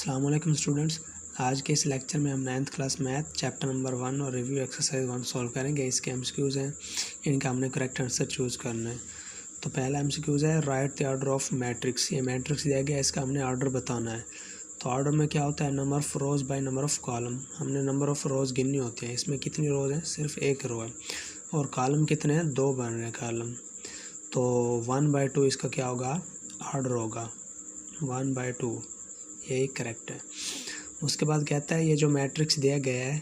अस्सलाम वालेकुम स्टूडेंट्स। आज के इस लेक्चर में हम 9th class math chapter number 1 और रिव्यू एक्सरसाइज 1 सॉल्व करेंगे। इसके एमसीक्यूज़ हैं, इनका हमने करेक्ट आंसर चूज़ करना है। तो पहला एमसीक्यूज़ है right the order of matrix. ये मैट्रिक्स दिया गया है, इसका हमने ऑर्डर बताना है। तो ऑर्डर में क्या होता है, number of rows by number of column. हमने नंबर ऑफ रोज़ गिननी होती है। इसमें कितनी रोज़ हैं, सिर्फ एक रो है, और कॉलम कितने हैं, 2 बन रहे हैं कॉलम। तो 1/2 इसका क्या होगा, ऑर्डर होगा 1/2, यही करेक्ट है। उसके बाद कहता है ये जो मैट्रिक्स दिया गया है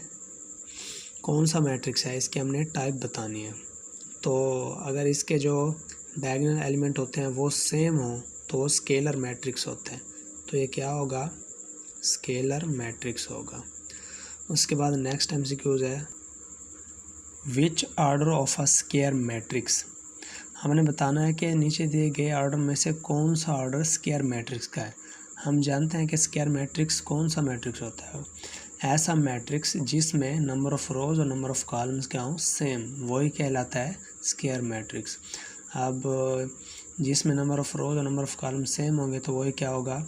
कौन सा मैट्रिक्स है, इसकी हमने टाइप बतानी है। तो अगर इसके जो डायगोनल एलिमेंट होते हैं वो सेम हो तो वो स्केलर मैट्रिक्स होता है। तो ये क्या होगा, स्केलर मैट्रिक्स होगा। उसके बाद नेक्स्ट एमसीक्यूज है which order of a square matrix. हमने बताना है कि नीचे दिए गए ऑर्डर में से कौन सा ऑर्डर स्क्वायर मैट्रिक्स का है। हम जानते हैं कि स्क्वायर मैट्रिक्स कौन सा मैट्रिक्स होता है, ऐसा मैट्रिक्स जिसमें नंबर ऑफ़ रोज़ और नंबर ऑफ़ कॉलम्स क्या हो सेम, वही कहलाता है स्क्वायर मैट्रिक्स। अब जिसमें नंबर ऑफ़ रोज़ और नंबर ऑफ़ कॉलम सेम होंगे तो वही क्या होगा,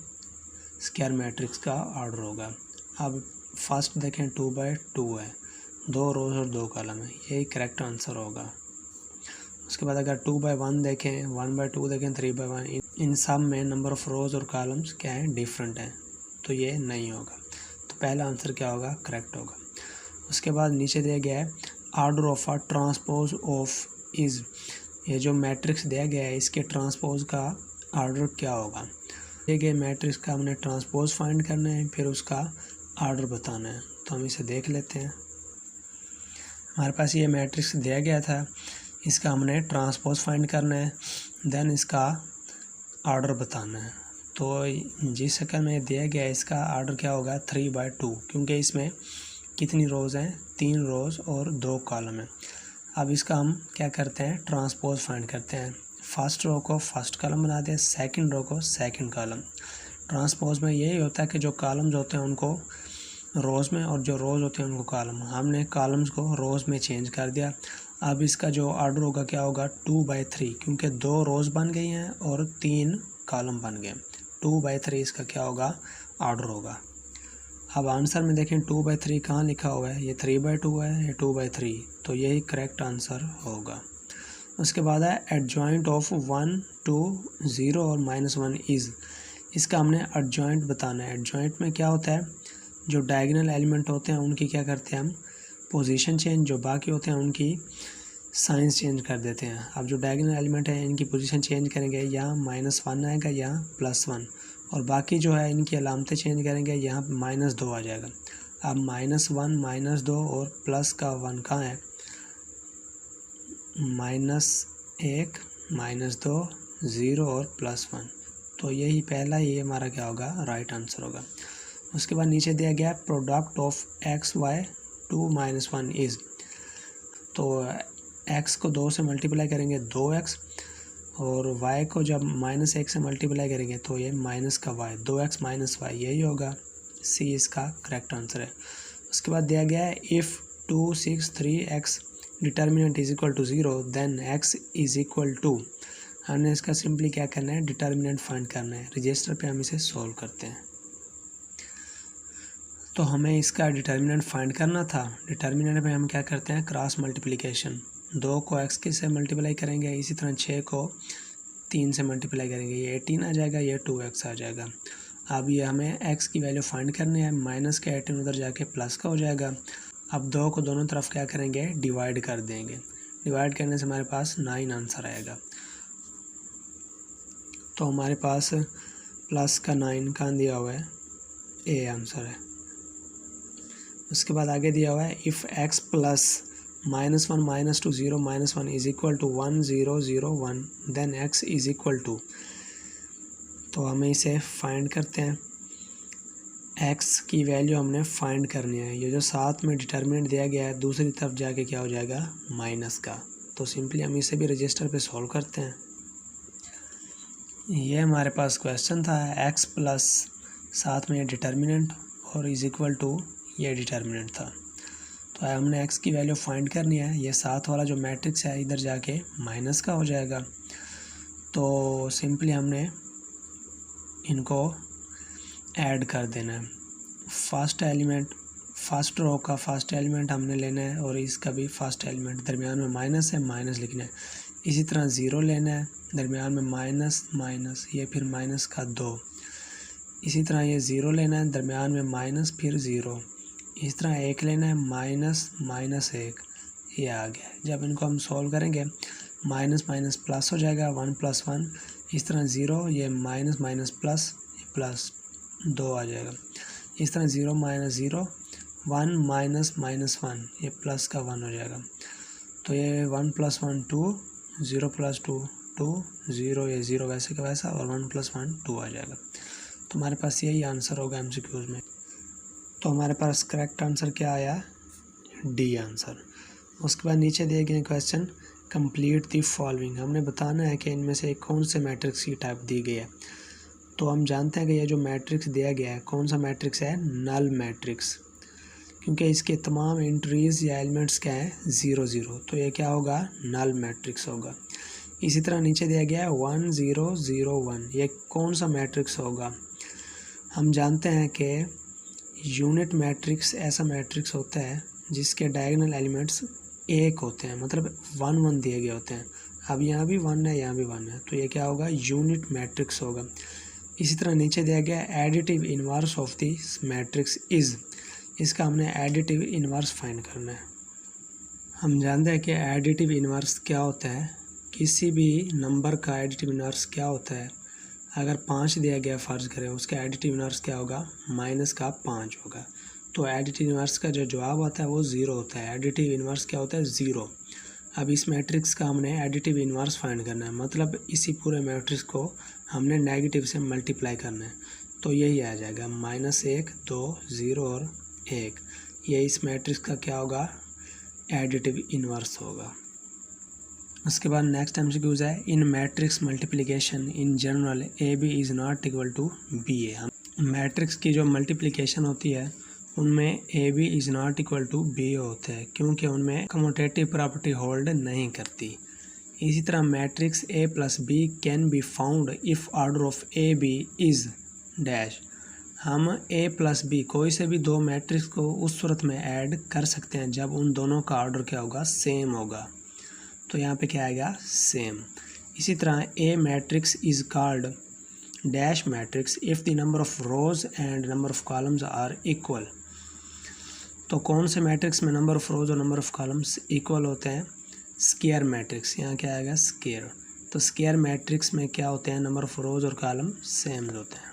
स्क्वायर मैट्रिक्स का ऑर्डर होगा। अब फर्स्ट देखें 2/2 है, 2 रोज़ और 2 कॉलम है, यही करेक्ट आंसर होगा। उसके बाद अगर 2/1 देखें, 1/2 देखें, 3/1, इन सब में नंबर ऑफ़ रोज़ और कॉलम्स क्या हैं, डिफरेंट हैं, तो ये नहीं होगा। तो पहला आंसर क्या होगा, करेक्ट होगा। उसके बाद नीचे दिया गया है order of a transpose of is. ये जो मैट्रिक्स दिया गया है इसके ट्रांसपोज का ऑर्डर क्या होगा। दिए गए मैट्रिक्स का हमने ट्रांसपोज फाइंड करना है, फिर उसका ऑर्डर बताना है। तो हम इसे देख लेते हैं। हमारे पास ये मैट्रिक्स दिया गया था, इसका हमने ट्रांसपोज फाइंड करना है, देन इसका ऑर्डर बताना है। तो जिस शक्ल में दिया गया है इसका ऑर्डर क्या होगा, 3/2, क्योंकि इसमें कितनी रोज़ हैं, 3 रोज़ और 2 कॉलम हैं। अब इसका हम क्या करते हैं, ट्रांसपोज फाइंड करते हैं। फर्स्ट रो को फर्स्ट कॉलम बना दें, सेकंड रो को सेकंड कॉलम। ट्रांसपोज में यही होता है कि जो कॉलम्स होते हैं उनको रोज़ में और जो रोज़ होते हैं उनको कॉलम। हमने कॉलम्स को रोज़ में चेंज कर दिया। अब इसका जो ऑर्डर होगा क्या होगा, 2/3, क्योंकि 2 रोज़ बन गई हैं और 3 कॉलम बन गए। 2/3 इसका क्या होगा, ऑर्डर होगा। अब आंसर में देखें 2/3 कहाँ लिखा हुआ है, ये 3/2 है, ये 2/3, तो यही करेक्ट आंसर होगा। उसके बाद है एडजॉइंट ऑफ 1, 2, 0 और -1 इज़। इसका हमने एडजॉइंट बताना है। एडजॉइंट में क्या होता है, जो डायगोनल एलिमेंट होते हैं उनकी क्या करते हैं हम, पोजीशन चेंज, जो बाकी होते हैं उनकी साइंस चेंज कर देते हैं। अब जो डायगोनल एलिमेंट है इनकी पोजीशन चेंज करेंगे, यहाँ -1 आएगा, यहाँ +1, और बाकी जो है इनकी अलामतें चेंज करेंगे, यहाँ -2 आ जाएगा। अब -1, -2 और प्लस का 1 कहाँ है, -1, -2, 0 और +1, तो यही पहला, ये हमारा क्या होगा, राइट आंसर होगा। उसके बाद नीचे दिया गया product of x, y 2 - 1 is. तो x को 2 से मल्टीप्लाई करेंगे 2x, और y को जब -1 से मल्टीप्लाई करेंगे तो ये माइनस का y, 2x - y, यही होगा। सी इसका करेक्ट आंसर है। उसके बाद दिया गया है if 2, 6, 3x determinant is equal to 0 then x is equal to. हमने इसका सिंपली क्या करना है, डिटर्मिनेंट फाइंड करना है। रजिस्टर पे हम इसे सॉल्व करते हैं। तो हमें इसका डिटर्मिनेंट फाइंड करना था। डिटर्मिनेंट में हम क्या करते हैं, क्रॉस मल्टीप्लिकेशन। 2 को x के से मल्टीप्लाई करेंगे, इसी तरह 6 को 3 से मल्टीप्लाई करेंगे, ये 18 आ जाएगा, ये 2x आ जाएगा। अब ये हमें x की वैल्यू फाइंड करनी है, माइनस का 18 उधर जाके प्लस का हो जाएगा। अब 2 को दोनों तरफ क्या करेंगे, डिवाइड कर देंगे। डिवाइड करने से हमारे पास 9 आंसर आएगा। तो हमारे पास प्लस का 9 कहाँ दिया हुआ है, ए आंसर है। उसके बाद आगे दिया हुआ है if x plus -1 -2 0 -1 is equal to 1 0 0 1 then x is equal to. तो हमें इसे फाइंड करते हैं। x की वैल्यू हमने फाइंड करनी है। ये जो साथ में डिटर्मिनेंट दिया गया है दूसरी तरफ जाके क्या हो जाएगा, माइनस का। तो सिंपली हम इसे भी रजिस्टर पे सॉल्व करते हैं। ये हमारे पास क्वेश्चन था, x प्लस साथ में डिटर्मिनेंट और इज इक्वल टू ये डिटर्मिनेंट था। तो हमने x की वैल्यू फाइंड करनी है। ये साथ वाला जो मैट्रिक्स है इधर जाके माइनस का हो जाएगा। तो सिंपली हमने इनको ऐड कर देना है। फर्स्ट रो का फर्स्ट एलिमेंट हमने लेना है और इसका भी फर्स्ट एलिमेंट, दरमियान में माइनस है, माइनस लिखना है। इसी तरह ज़ीरो लेना है, दरमियान में माइनस माइनस, ये फिर माइनस का 2। इसी तरह ये ज़ीरो लेना है, दरमियान में माइनस फिर ज़ीरो। इस तरह 1 लेना है, माइनस माइनस 1, ये आ गया। जब इनको हम सॉल्व करेंगे माइनस माइनस प्लस हो जाएगा, 1 + 1। इस तरह ज़ीरो, ये माइनस माइनस प्लस, प्लस 2 आ जाएगा। इस तरह 0 माइनस 0, 1 माइनस माइनस 1, ये प्लस का 1 हो जाएगा। तो ये 1 + 1 2, 0 + 2 2, 0, ये 0 वैसे का वैसा, और 1 + 1 2 आ जाएगा। तो हमारे पास यही आंसर होगा MCQs में। तो हमारे पास करेक्ट आंसर क्या आया? D answer. उसके बाद नीचे दिए गए क्वेश्चन, कंप्लीट द फॉलोइंग। हमने बताना है कि इनमें से कौन से मैट्रिक्स की टाइप दी गई है। तो हम जानते हैं कि ये जो मैट्रिक्स दिया गया है, कौन सा मैट्रिक्स है? नल मैट्रिक्स, क्योंकि इसके तमाम एंट्रीज या एलिमेंट्स क्या है? 0 0। तो ये क्या होगा? नल मैट्रिक्स होगा। इसी तरह नीचे दिया गया है 1 0 0 1, ये कौन सा मैट्रिक्स होगा? हम जानते हैं कि यूनिट मैट्रिक्स ऐसा मैट्रिक्स होता है जिसके डायगोनल एलिमेंट्स 1 होते हैं, मतलब 1 1 दिए गए होते हैं। अब यहाँ भी 1 है, यहाँ भी 1 है, तो ये क्या होगा? यूनिट मैट्रिक्स होगा। इसी तरह नीचे दिया गया additive inverse of this matrix is, इसका हमने एडिटिव इन्वर्स फाइंड करना है। हम जानते हैं कि एडिटिव इन्वर्स क्या होता है। किसी भी नंबर का एडिटिव इन्वर्स क्या होता है? अगर 5 दिया गया फ़र्ज़ करें, उसका एडिटिव इन्वर्स क्या होगा? -5 होगा। तो एडिटिव इन्वर्स का जो जवाब होता है वो 0 होता है। एडिटिव इन्वर्स क्या होता है? 0। अब इस मैट्रिक्स का हमने एडिटिव इन्वर्स फाइंड करना है, मतलब इसी पूरे मैट्रिक्स को हमने नेगेटिव से मल्टीप्लाई करना है। तो यही आ जाएगा -1 2 0 और 1। ये इस मैट्रिक्स का क्या होगा? एडिटिव इन्वर्स होगा। उसके बाद नेक्स्ट MCQs है, in matrix multiplication in general AB is not equal to BA। हम मैट्रिक्स की जो मल्टीप्लिकेशन होती है उनमें AB is not equal to BA होता है, क्योंकि उनमें कम्यूटेटिव प्रॉपर्टी होल्ड नहीं करती। इसी तरह matrix A + B can be found if order of AB is dash. हम A + B कोई से भी दो मैट्रिक्स को उस सूरत में ऐड कर सकते हैं जब उन दोनों का ऑर्डर क्या होगा? सेम होगा। तो यहाँ पे क्या आएगा? सेम। इसी तरह A matrix is called dash matrix if the number of rows and number of columns are equal. तो कौन से मैट्रिक्स में नंबर ऑफ रोज और नंबर ऑफ कॉलम्स इक्वल होते हैं? Square matrix. यहाँ क्या आएगा? स्क्वायर। तो स्क्वायर मैट्रिक्स में क्या होते हैं? नंबर ऑफ रोज और कॉलम सेम होते हैं।